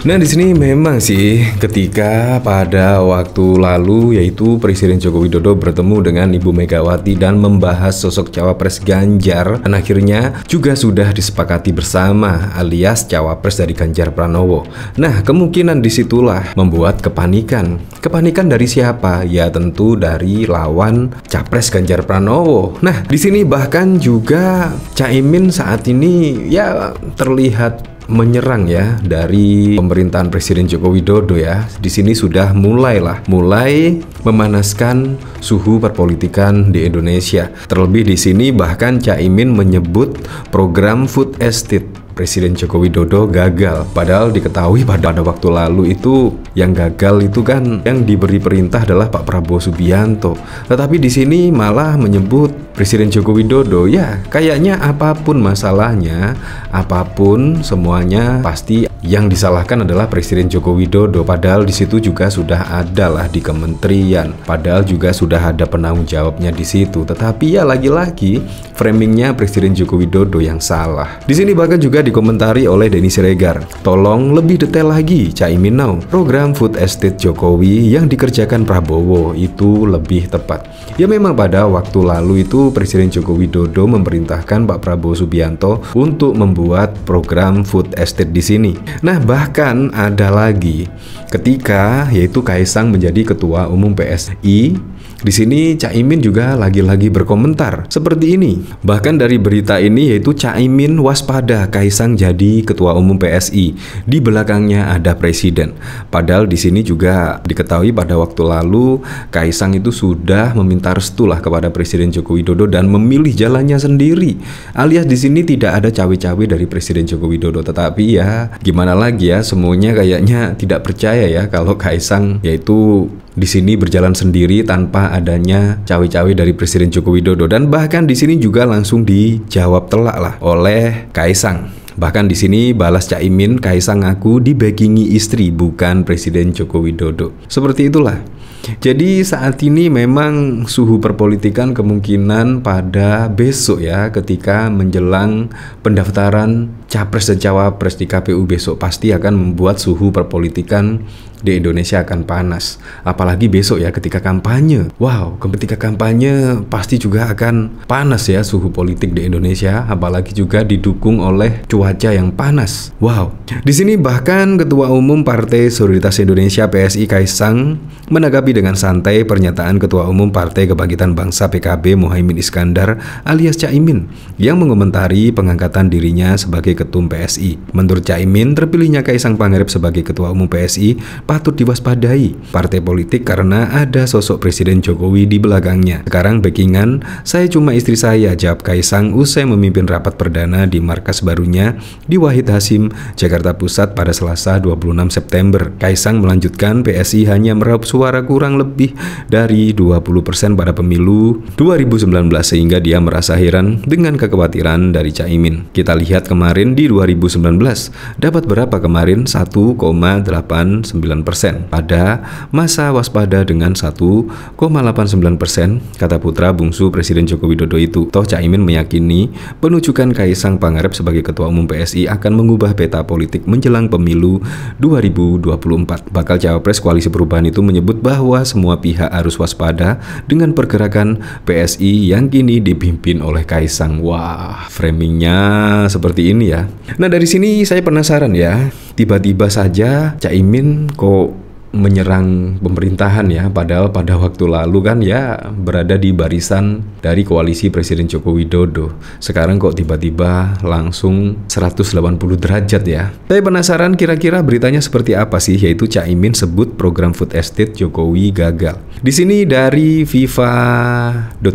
Nah, di sini memang sih ketika pada waktu lalu yaitu Presiden Joko Widodo bertemu dengan Ibu Megawati dan membahas sosok cawapres Ganjar, dan akhirnya juga sudah disepakati bersama alias cawapres dari Ganjar Pranowo. Nah, kemungkinan disitulah membuat kepanikan. Kepanikan dari siapa? Ya tentu dari lawan capres Ganjar Pranowo. Nah, di sini bahkan juga Caimin saat ini ya terlihat menyerang ya dari pemerintahan Presiden Joko Widodo ya. Di sini sudah mulai memanaskan suhu perpolitikan di Indonesia. Terlebih di sini bahkan Caimin menyebut program food estate Presiden Joko Widodo gagal. Padahal diketahui pada waktu lalu itu yang gagal itu kan yang diberi perintah adalah Pak Prabowo Subianto. Tetapi di sini malah menyebut Presiden Joko Widodo. Ya, kayaknya apapun masalahnya, apapun semuanya pasti yang disalahkan adalah Presiden Joko Widodo. Padahal di situ juga sudah ada lah di kementerian. Padahal juga sudah ada penanggung jawabnya di situ. Tetapi ya lagi-lagi framingnya Presiden Joko Widodo yang salah. Di sini bahkan juga dikomentari oleh Denny Siregar. Tolong lebih detail lagi Caimin now. Program food estate Jokowi yang dikerjakan Prabowo itu lebih tepat. Ya memang pada waktu lalu itu Presiden Joko Widodo memerintahkan Pak Prabowo Subianto untuk membuat program food estate di sini. Nah, bahkan ada lagi ketika yaitu Kaisang menjadi ketua umum PSI. Di sini Caimin juga lagi-lagi berkomentar seperti ini. Bahkan dari berita ini yaitu Caimin waspada Kaisang jadi ketua umum PSI. Di belakangnya ada presiden. Padahal di sini juga diketahui pada waktu lalu Kaisang itu sudah meminta restu lah kepada Presiden Joko Widodo dan memilih jalannya sendiri. Alias di sini tidak ada cawe-cawe dari Presiden Joko Widodo. Tetapi ya gimana lagi ya, semuanya kayaknya tidak percaya ya kalau Kaisang yaitu di sini berjalan sendiri tanpa adanya cawe-cawe dari Presiden Joko Widodo. Dan bahkan di sini juga langsung dijawab telak lah oleh Kaisang. Bahkan di sini balas Caimin, Kaisang ngaku dibackingi istri bukan Presiden Joko Widodo. Seperti itulah. Jadi saat ini memang suhu perpolitikan kemungkinan pada besok ya, ketika menjelang pendaftaran capres dan cawapres di KPU besok pasti akan membuat suhu perpolitikan di Indonesia akan panas. Apalagi besok ya ketika kampanye. Wow, ketika kampanye pasti juga akan panas ya suhu politik di Indonesia, apalagi juga didukung oleh cuaca yang panas. Wow. Di sini bahkan Ketua Umum Partai Solidaritas Indonesia PSI Kaisang menanggapi dengan santai pernyataan Ketua Umum Partai Kebangkitan Bangsa PKB Muhaimin Iskandar alias Caimin yang mengomentari pengangkatan dirinya sebagai Ketum PSI. Menurut Caimin, terpilihnya Kaisang Pangarep sebagai Ketua Umum PSI patut diwaspadai partai politik karena ada sosok Presiden Jokowi di belakangnya. Sekarang backingan, saya cuma istri saya, jawab Kaisang usai memimpin rapat perdana di markas barunya di Wahid Hasim, Jakarta Pusat pada Selasa 26 September. Kaisang melanjutkan PSI hanya meraup suara kurang lebih dari 20% pada pemilu 2019 sehingga dia merasa heran dengan kekhawatiran dari Caimin. Kita lihat kemarin di 2019 dapat berapa kemarin? 1,89%. Pada masa waspada dengan 1,89%, kata putra bungsu Presiden Joko Widodo itu. Toh Caimin meyakini penunjukan Kaisang Pangarep sebagai Ketua Umum PSI akan mengubah peta politik menjelang pemilu 2024. Bakal cawapres Koalisi Perubahan itu menyebut bahwa semua pihak harus waspada dengan pergerakan PSI yang kini dipimpin oleh Kaisang. Wah, framingnya seperti ini ya. Nah, dari sini saya penasaran ya, tiba-tiba saja Caimin kok menyerang pemerintahan ya, padahal pada waktu lalu kan ya berada di barisan dari koalisi Presiden Joko Widodo. Sekarang kok tiba-tiba langsung 180 derajat ya. Saya penasaran kira-kira beritanya seperti apa sih, yaitu Caimin sebut program food estate Jokowi gagal. Di sini dari viva.co.id,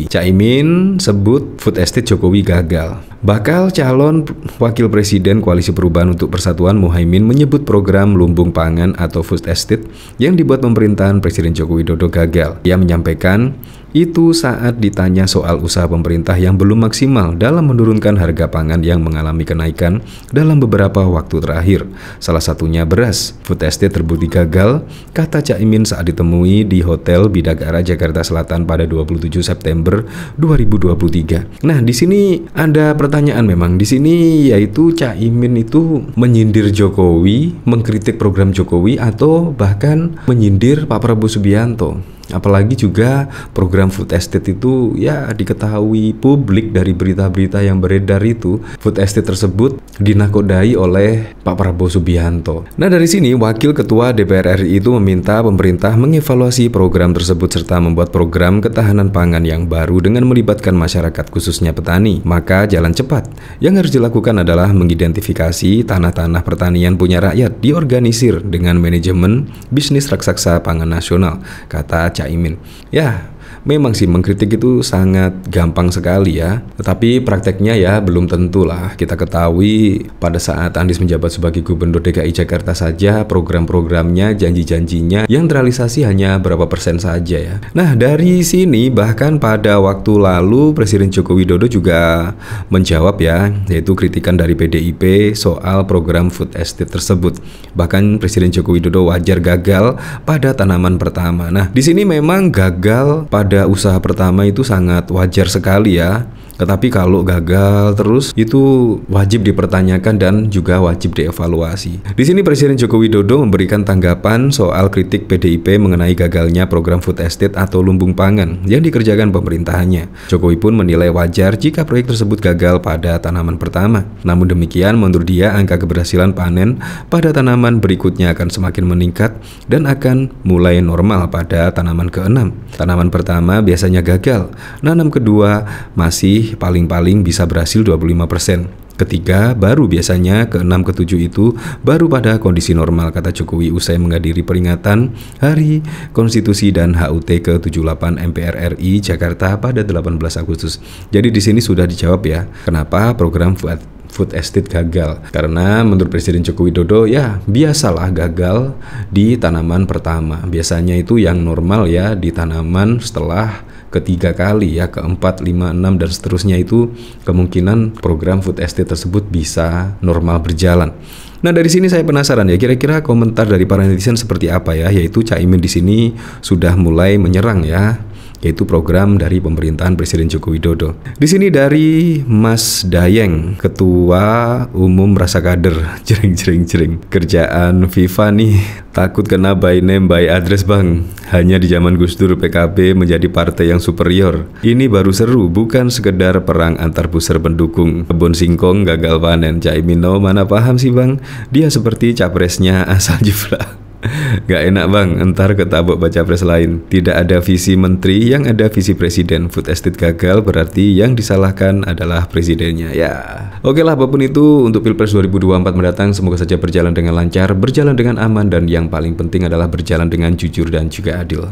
Caimin sebut food estate Jokowi gagal. Bakal calon wakil presiden Koalisi Perubahan untuk Persatuan Muhaimin menyebut program lumbung pangan atau food estate yang dibuat pemerintahan Presiden Joko Widodo gagal. Ia menyampaikan itu saat ditanya soal usaha pemerintah yang belum maksimal dalam menurunkan harga pangan yang mengalami kenaikan dalam beberapa waktu terakhir. Salah satunya beras. Food estate terbukti gagal, kata Caimin saat ditemui di Hotel Bidakara Jakarta Selatan pada 27 September 2023. Nah, di sini ada pertanyaan memang. Di sini yaitu Caimin itu menyindir Jokowi, mengkritik program Jokowi, atau bahkan menyindir Pak Prabowo Subianto. Apalagi juga program food estate itu ya diketahui publik dari berita-berita yang beredar itu food estate tersebut dinakodai oleh Pak Prabowo Subianto. Nah, dari sini Wakil Ketua DPR RI itu meminta pemerintah mengevaluasi program tersebut serta membuat program ketahanan pangan yang baru dengan melibatkan masyarakat khususnya petani. Maka jalan cepat yang harus dilakukan adalah mengidentifikasi tanah-tanah pertanian punya rakyat, diorganisir dengan manajemen bisnis raksasa pangan nasional, kata Caimin. Ya, memang sih mengkritik itu sangat gampang sekali ya, tetapi prakteknya ya belum tentu lah. Kita ketahui pada saat Anies menjabat sebagai Gubernur DKI Jakarta saja, program-programnya, janji-janjinya yang terrealisasi hanya berapa persen saja ya. Nah, dari sini bahkan pada waktu lalu Presiden Joko Widodo juga menjawab ya, yaitu kritikan dari PDIP soal program food estate tersebut. Bahkan Presiden Joko Widodo wajar gagal pada tanaman pertama. Nah, di sini memang gagal pada usaha pertama itu sangat wajar sekali ya. Tetapi kalau gagal terus itu wajib dipertanyakan dan juga wajib dievaluasi. Di sini Presiden Joko Widodo memberikan tanggapan soal kritik PDIP mengenai gagalnya program food estate atau lumbung pangan yang dikerjakan pemerintahannya. Jokowi pun menilai wajar jika proyek tersebut gagal pada tanaman pertama. Namun demikian, menurut dia angka keberhasilan panen pada tanaman berikutnya akan semakin meningkat dan akan mulai normal pada tanaman ke-6. Tanaman pertama biasanya gagal, nanam kedua masih paling-paling bisa berhasil 25%. Ketiga, baru biasanya ke-6 ke-7 itu baru pada kondisi normal, kata Jokowi usai menghadiri peringatan Hari Konstitusi dan HUT ke-78 MPR RI Jakarta pada 18 Agustus. Jadi di sini sudah dijawab ya, kenapa program food estate gagal. Karena menurut Presiden Joko Widodo ya biasalah gagal di tanaman pertama. Biasanya itu yang normal ya di tanaman setelah ketiga kali ya, keempat, 5, 6 dan seterusnya itu kemungkinan program food estate tersebut bisa normal berjalan. Nah, dari sini saya penasaran ya, kira-kira komentar dari para netizen seperti apa ya, yaitu Caimin di sini sudah mulai menyerang ya, yaitu program dari pemerintahan Presiden Joko Widodo. Di sini dari Mas Dayeng, Ketua Umum Rasa Kader, jering. Kerjaan FIFA nih, takut kena by name by address bang. Hanya di zaman Gus Dur PKB menjadi partai yang superior. Ini baru seru, bukan sekedar perang antar pusar pendukung. Kebun singkong gagal panen. Caimin mana paham sih bang? Dia seperti capresnya asal jiplak. Gak enak bang, entar ketabok baca pres lain. Tidak ada visi menteri, yang ada visi presiden. Food estate gagal berarti yang disalahkan adalah presidennya. Ya, oke lah, apapun itu untuk Pilpres 2024 mendatang semoga saja berjalan dengan lancar, berjalan dengan aman, dan yang paling penting adalah berjalan dengan jujur dan juga adil.